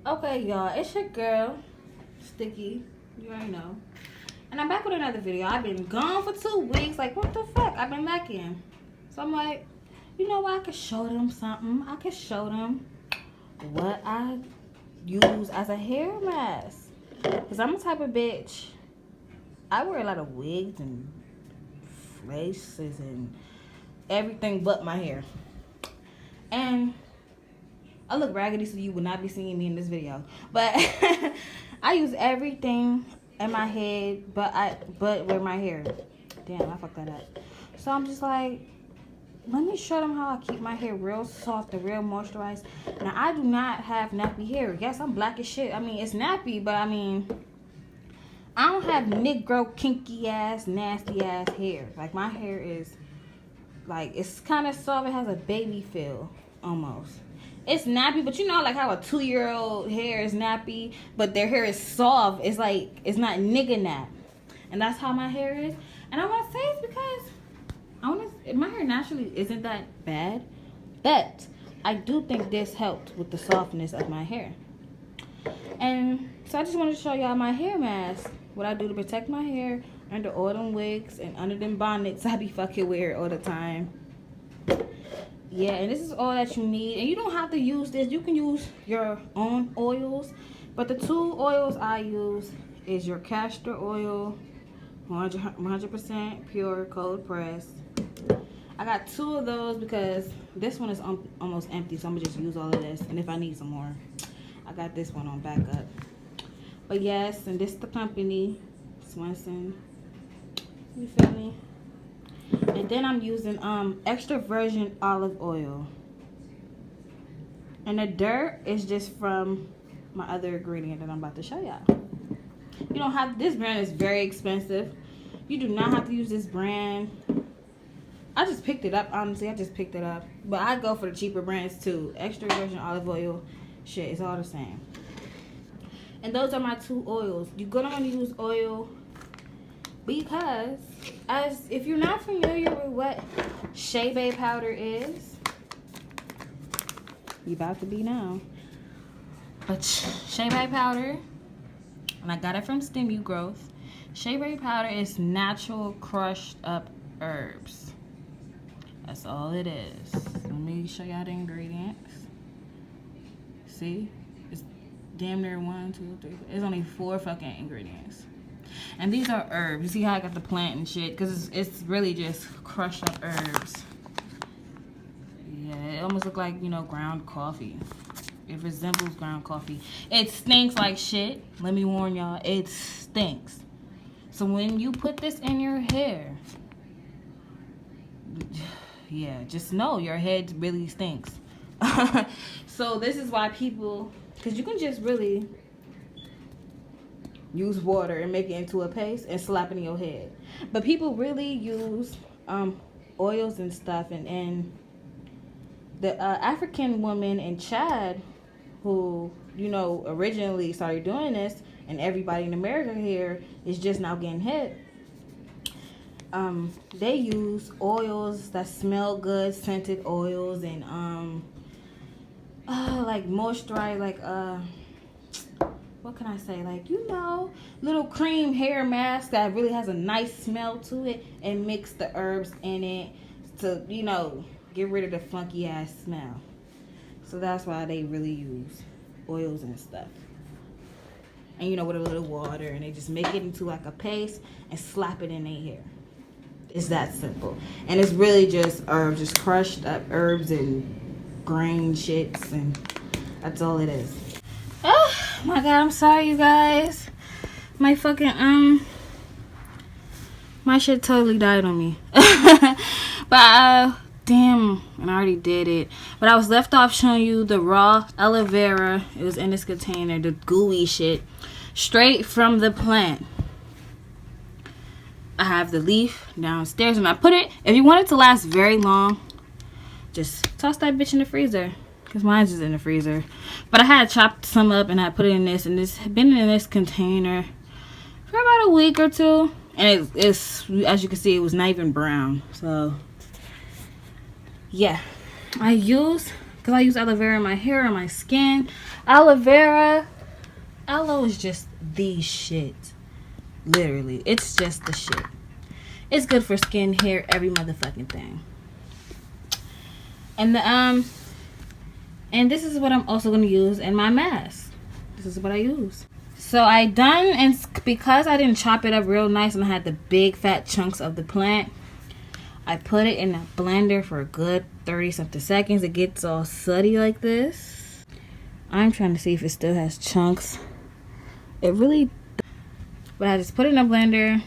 Okay, y'all, it's your girl, Sticky. You already know. And I'm back with another video. I've been gone for 2 weeks. Like, what the fuck? I've been back in. So I'm like, you know what? I could show them something. I could show them what I use as a hair mask. Because I'm the type of bitch. I wear a lot of wigs and laces and everything but my hair. And I look raggedy, so you would not be seeing me in this video. But I use everything in my head, but with my hair. Damn, I fucked that up. So I'm just like, let me show them how I keep my hair real soft and real moisturized. Now, I do not have nappy hair. Yes, I'm black as shit. I mean, it's nappy, but I mean, I don't have Negro kinky ass, nasty ass hair. Like, my hair is, like, it's kind of soft. It has a baby feel, almost. It's nappy, but you know, like how a 2-year-old hair is nappy, but their hair is soft. It's like, it's not nigga nap. And that's how my hair is. And I want to say it's because my hair naturally isn't that bad. But I do think this helped with the softness of my hair. And so I just wanted to show y'all my hair mask. What I do to protect my hair under all them wigs and under them bonnets I be fucking wear all the time. Yeah, and this is all that you need. And you don't have to use this. You can use your own oils. But the 2 oils I use is your castor oil, 100% pure cold press. I got 2 of those because this one is almost empty. So I'm going to just use all of this. And if I need some more, I got this one on backup. But yes, and this is the company, Swenson. You feel me? And then I'm using extra virgin olive oil. And the dirt is just from my other ingredient that I'm about to show y'all. You don't have, this brand is very expensive. You do not have to use this brand. I just picked it up, honestly. I just picked it up. But I go for the cheaper brands too. Extra virgin olive oil, shit, it's all the same. And those are my 2 oils. You're gonna want to use oil because, as if you're not familiar with what CHEBE powder is, you about to be now. But CHEBE powder, and I got it from Stimu Growth. CHEBE powder is natural crushed up herbs. That's all it is. Let me show y'all the ingredients. See? It's damn near 1, 2, 3. It's only 4 fucking ingredients. And these are herbs. You see how I got the plant and shit? Because it's really just crushed up herbs. Yeah, it almost looks like, you know, ground coffee. It resembles ground coffee. It stinks like shit. Let me warn y'all. It stinks. So when you put this in your hair, yeah, just know your head really stinks. So this is why people, because you can just really use water and make it into a paste and slap it in your head. But people really use oils and stuff. And the African woman in Chad who, you know, originally started doing this, and everybody in America here is just now getting hit. They use oils that smell good, scented oils, and like moisturize, like what can I say, like, you know, little cream hair mask that really has a nice smell to it, and mix the herbs in it to, you know, get rid of the funky ass smell. So that's why they really use oils and stuff. And, you know, with a little water, and they just make it into like a paste and slap it in their hair. It's that simple. And it's really just herbs, just crushed up herbs and grain shits, and that's all it is. Oh my god, I'm sorry, you guys. My fucking my shit totally died on me. But damn, and I already did it. But I was left off showing you the raw aloe vera. It was in this container, the gooey shit, straight from the plant. I have the leaf downstairs, and I put it, if you want it to last very long, just toss that bitch in the freezer, because mine's is in the freezer. But I had chopped some up and I put it in this, and it's been in this container for about a week or 2, and it's, as you can see, it was not even brown. So yeah, I use because I use aloe vera in my hair and my skin. Aloe is just the shit. Literally, it's just the shit. It's good for skin, hair, every motherfucking thing. And and this is what I'm also gonna use in my mask. This is what I use. So I done, and because I didn't chop it up real nice and I had the big fat chunks of the plant, I put it in a blender for a good 30 something seconds. It gets all sooty like this. I'm trying to see if it still has chunks. It really, but I just put it in a blender.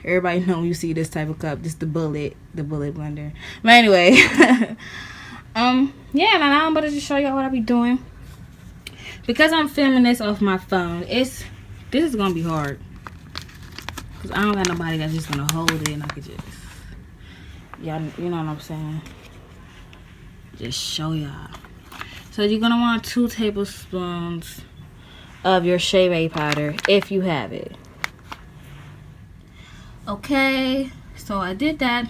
Everybody know when you see this type of cup, this the bullet blender. But anyway, yeah, now I'm about to just show y'all what I be doing. Because I'm filming this off my phone, this is gonna be hard. Cause I don't got nobody that's just gonna hold it and I could just, y'all, you know what I'm saying? Just show y'all. So you're gonna want 2 tablespoons of your CHEBE powder if you have it. Okay, so I did that.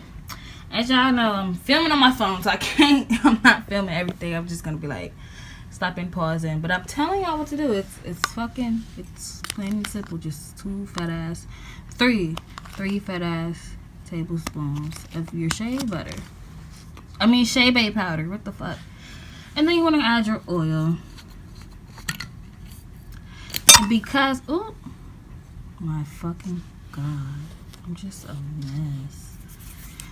As y'all know, I'm filming on my phone, so I'm not filming everything. I'm just gonna be like stopping, pausing. But I'm telling y'all what to do. It's plain and simple. Just 3 fat ass tablespoons of your CHEBE powder. What the fuck? And then you wanna add your oil. And because, oh my fucking God. I'm just a mess.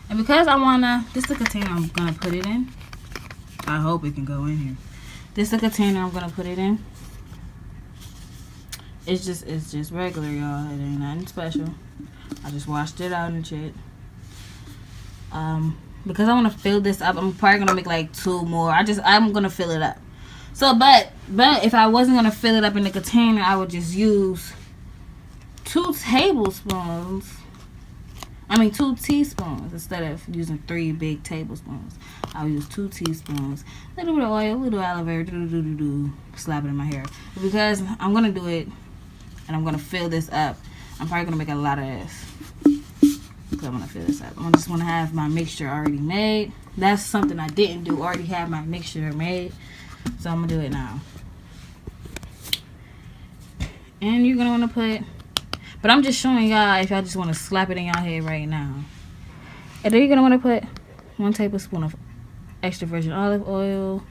And because I wanna, this is the container I'm gonna put it in. I hope it can go in here. This is the container I'm gonna put it in. It's just regular, y'all. It ain't nothing special. I just washed it out and shit. Because I wanna fill this up, I'm probably gonna make like 2 more. I'm gonna fill it up. So, but if I wasn't gonna fill it up in the container, I would just use 2 tablespoons. 2 teaspoons instead of using 3 big tablespoons. I'll use 2 teaspoons. A little bit of oil, a little aloe vera, slap it in my hair. Because I'm gonna do it and I'm gonna fill this up. I'm probably gonna make a lot of this. Because I'm gonna fill this up. I just wanna have my mixture already made. That's something I didn't do. Already have my mixture made. So I'm gonna do it now. And you're gonna wanna put, but I'm just showing y'all if y'all just want to slap it in y'all head right now. And then you're going to want to put 1 tablespoon of extra virgin olive oil.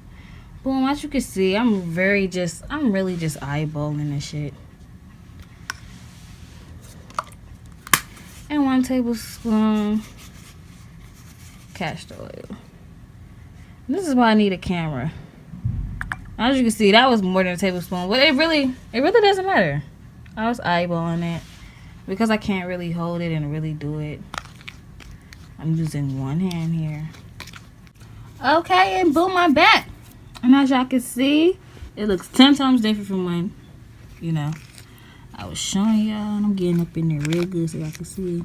Boom, as you can see, I'm really just eyeballing this shit. And 1 tablespoon castor oil. This is why I need a camera. As you can see, that was more than a tablespoon, but it really doesn't matter. I was eyeballing it. Because I can't really hold it and really do it, I'm using 1 hand here. Okay, and boom, I'm back. And as y'all can see, it looks 10 times different from when, you know, I was showing y'all. And I'm getting up in there real good so y'all can see.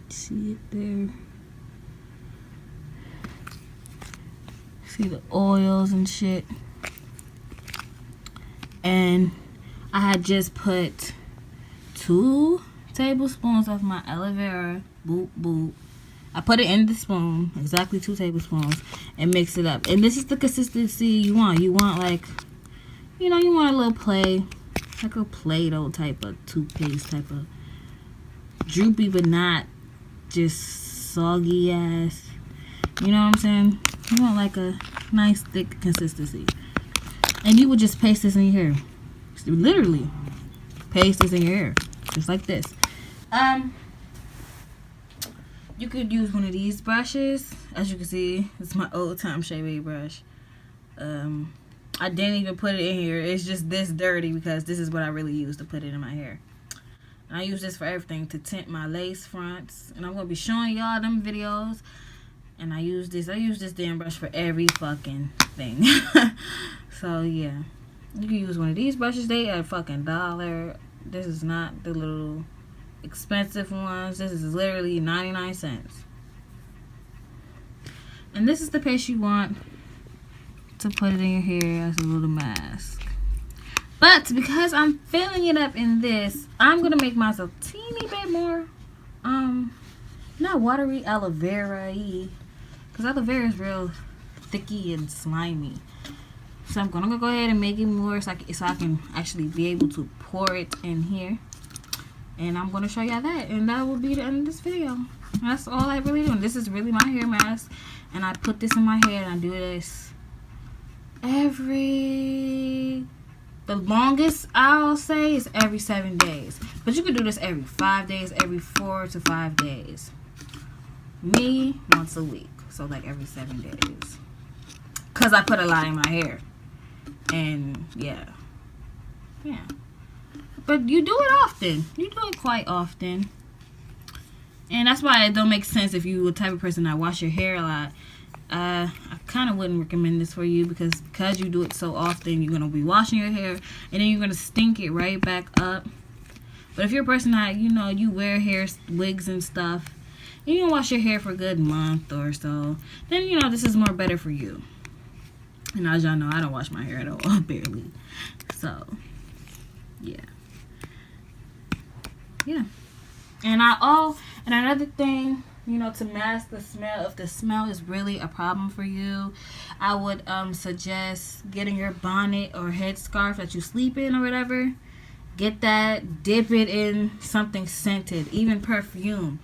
See it there? See the oils and shit. And I had just put 2 tablespoons of my aloe vera. Boop, boop. I put it in the spoon, exactly 2 tablespoons, and mix it up. And this is the consistency you want. You want like, you know, you want a little play, like a Play-Doh type of toothpaste, type of droopy but not just soggy ass. You know what I'm saying? You want like a nice thick consistency. And you would just paste this in your hair. Literally. Paste this in your hair. Just like this. You could use one of these brushes. As you can see, it's my old time CHEBE brush. I didn't even put it in here. It's just this dirty because this is what I really use to put it in my hair. And I use this for everything, to tint my lace fronts. And I'm going to be showing y'all them videos. And I use this damn brush for every fucking thing. So yeah, you can use one of these brushes. They are fucking $1. This is not the little expensive ones. This is literally 99 cents. And this is the paste you want to put it in your hair as a little mask. But because I'm filling it up in this, I'm gonna make mine a teeny bit more not watery, aloe vera-y, because aloe vera is real thicky and slimy. So I'm gonna go ahead and make it more so I can actually be able to pour it in here. And I'm gonna show y'all that, and that will be the end of this video. That's all I really do. And this is really my hair mask, and I put this in my hair, and I do this the longest I'll say is every 7 days. But you can do this every 5 days, every 4 to 5 days. Me, once a week. So like every 7 days. Because I put a lot in my hair. And yeah. Yeah. But you do it often. You do it quite often. And that's why it don't make sense if you're the type of person that wash your hair a lot. I kind of wouldn't recommend this for you because you do it so often, you're going to be washing your hair and then you're going to stink it right back up. But if you're a person that, you know, you wear hair wigs and stuff, and you can wash your hair for a good month or so, then, you know, this is more better for you. And as y'all know, I don't wash my hair at all, barely. So, yeah. Yeah. And another thing, you know, to mask the smell, if the smell is really a problem for you, I would suggest getting your bonnet or headscarf that you sleep in or whatever. Get that, dip it in something scented, even perfume.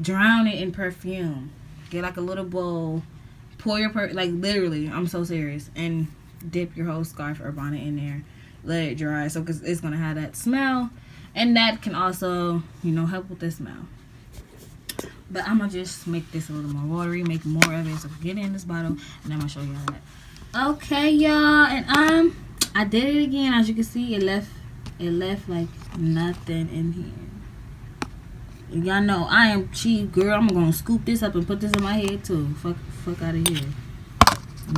Drown it in perfume. Get like a little bowl, pour your like literally, I'm so serious, and dip your whole scarf or bonnet in there. Let it dry, so because it's gonna have that smell, and that can also, you know, help with the smell. But I'm gonna just make this a little more watery, make more of it. So get it in this bottle, and I'm gonna show y'all that. Okay, y'all, and I did it again. As you can see, it left like nothing in here. Y'all know I am cheap, girl. I'm gonna scoop this up and put this in my head too. Fuck out of here.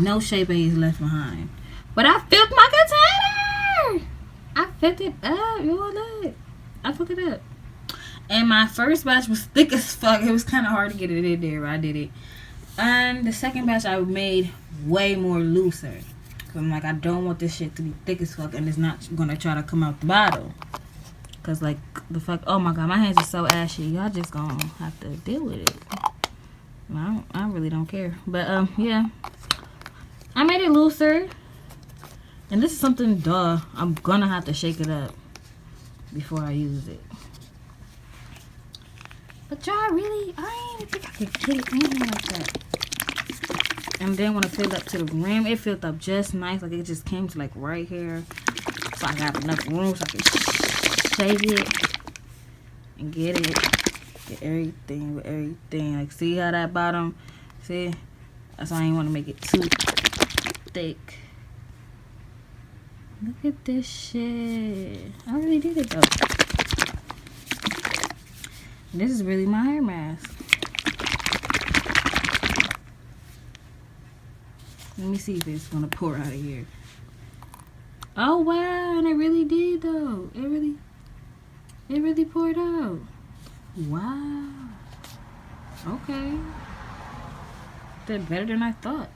No CHEBE is left behind. But I filled my container. I filled it up. You all look. I filled it up. And my first batch was thick as fuck. It was kind of hard to get it in there, but I did it. And the second batch I made way more looser. Cause I'm like, I don't want this shit to be thick as fuck, and it's not gonna try to come out the bottle. Cause like the fuck, oh my god, my hands are so ashy. Y'all just gonna have to deal with it. I really don't care. But yeah, I made it looser. And this is something, I'm gonna have to shake it up before I use it. But y'all really, I didn't think I could get it in here like that. And then when I filled up to the rim, it filled up just nice. Like it just came to like right here. So I got enough room so I can shake it and get it. Get everything with everything. Like see how that bottom, see? That's why I didn't want to make it too thick. Look at this shit. I really did it though. This is really my hair mask. Let me see if it's gonna pour out of here. Oh wow, and it really did though. It really poured out. Wow. Okay. Did better than I thought.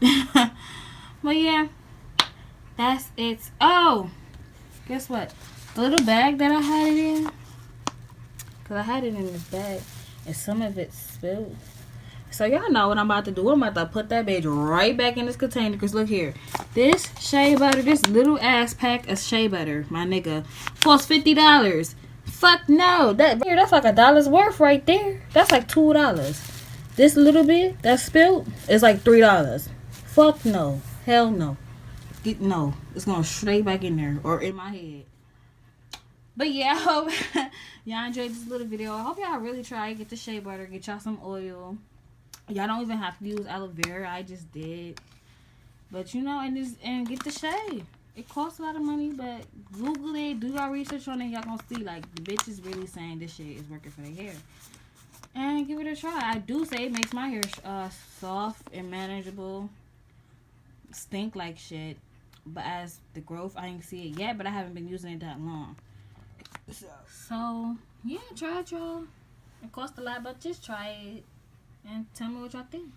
But yeah, that's it. Oh, guess what? The little bag that I had it in. Cause I had it in this bag, and some of it spilled. So y'all know what I'm about to do. I'm about to put that bitch right back in this container. Cause look here, this shea butter, this little ass pack of shea butter, my nigga, costs $50. Fuck no, that's like $1 worth right there. That's like $2. This little bit that spilled is like $3. Fuck no, hell no, no. It's going straight back in there or in my head. But yeah, I hope y'all enjoyed this little video. I hope y'all really try get the shea butter, get y'all some oil. Y'all don't even have to use aloe vera. I just did. But you know, and get the shea. It costs a lot of money, but Google it, do your research on it. Y'all gonna see like the bitch is really saying this shit is working for their hair. And give it a try. I do say it makes my hair soft and manageable. Stink like shit. But as the growth, I ain't see it yet, but I haven't been using it that long. So yeah, try it, y'all. It costs a lot, but just try it and tell me what y'all think.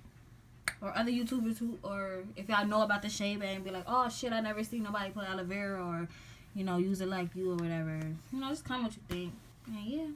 Or other YouTubers who, or if y'all know about the CHEBE and be like, oh shit, I never seen nobody put aloe vera, or you know, use it like you or whatever. You know, just comment what you think. And yeah.